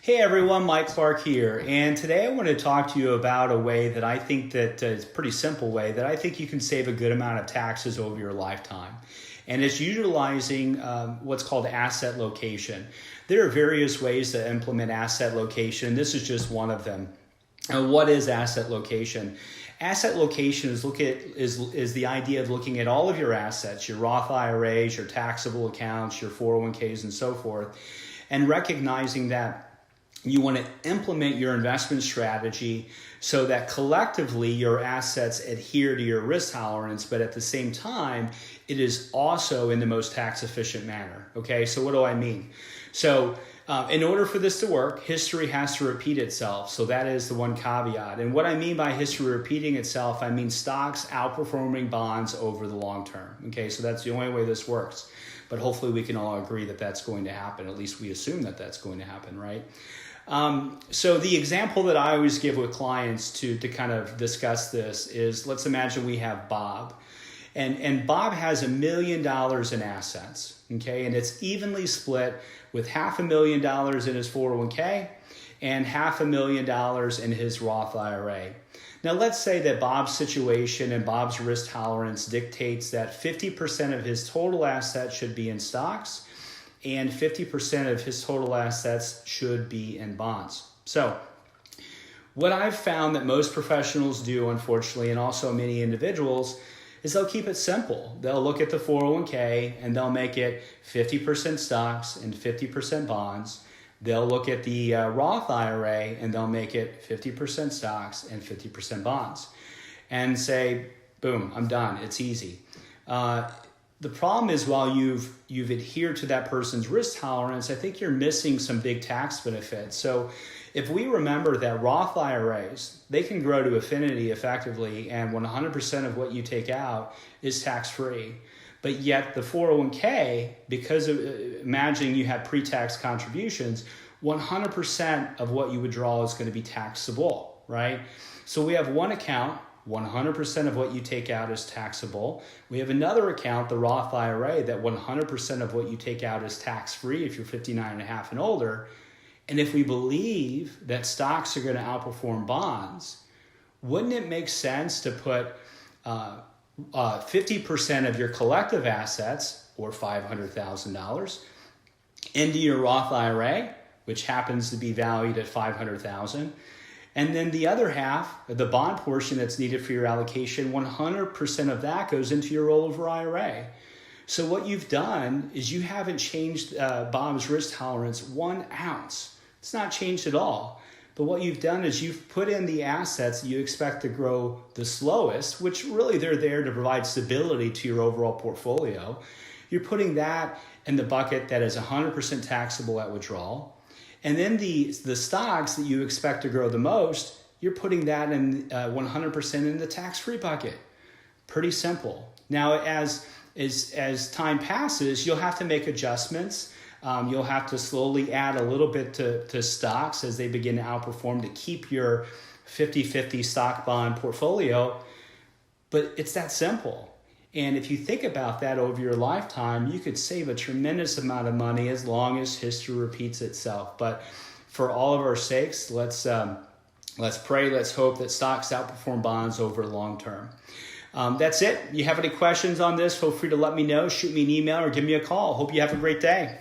Hey everyone, Mike Clark here, and today I want to talk to you about a way that I think that is a pretty simple way that I think you can save a good amount of taxes over your lifetime. And it's utilizing what's called asset location. There are various ways to implement asset location. This is just one of them. What is asset location? Asset location is the idea of looking at all of your assets, your Roth IRAs, your taxable accounts, your 401ks, and so forth, and recognizing that you want to implement your investment strategy so that collectively your assets adhere to your risk tolerance, but at the same time, it is also in the most tax efficient manner. Okay, so what do I mean? So in order for this to work, history has to repeat itself. So that is the one caveat. And what I mean by history repeating itself, I mean stocks outperforming bonds over the long term. Okay, so that's the only way this works. But hopefully we can all agree that that's going to happen. At least we assume that that's going to happen, right? So the example that I always give with clients to kind of discuss this is, let's imagine we have Bob. And Bob has $1 million in assets, okay? And it's evenly split with $500,000 in his 401k and $500,000 in his Roth IRA. Now let's say that Bob's situation and Bob's risk tolerance dictates that 50% of his total assets should be in stocks and 50% of his total assets should be in bonds. So what I've found that most professionals do, unfortunately, and also many individuals, is they'll keep it simple. They'll look at the 401k and they'll make it 50% stocks and 50% bonds. They'll look at the Roth IRA and they'll make it 50% stocks and 50% bonds and say, boom, I'm done. It's easy. The problem is, while you've adhered to that person's risk tolerance, I think you're missing some big tax benefits. So if we remember that Roth IRAs, they can grow to affinity effectively, and 100% of what you take out is tax-free. But yet the 401k, because of imagining you have pre-tax contributions, 100% of what you withdraw is going to be taxable, right? So we have one account, 100% of what you take out is taxable. We have another account, the Roth IRA, that 100% of what you take out is tax-free if you're 59 and a half and older. And if we believe that stocks are going to outperform bonds, wouldn't it make sense to put 50% of your collective assets, or $500,000, into your Roth IRA, which happens to be valued at $500,000, and then the other half, the bond portion that's needed for your allocation, 100% of that goes into your rollover IRA. So what you've done is you haven't changed Bob's risk tolerance 1 ounce. It's not changed at all. But what you've done is you've put in the assets that you expect to grow the slowest, which really they're there to provide stability to your overall portfolio. You're putting that in the bucket that is 100% taxable at withdrawal. And then the stocks that you expect to grow the most, you're putting that in 100% in the tax-free bucket. Pretty simple. Now, as time passes, you'll have to make adjustments. You'll have to slowly add a little bit to stocks as they begin to outperform to keep your 50-50 stock bond portfolio. But it's that simple. And if you think about that over your lifetime, you could save a tremendous amount of money as long as history repeats itself. But for all of our sakes, let's pray, let's hope that stocks outperform bonds over long term. That's it. If you have any questions on this, feel free to let me know. Shoot me an email or give me a call. Hope you have a great day.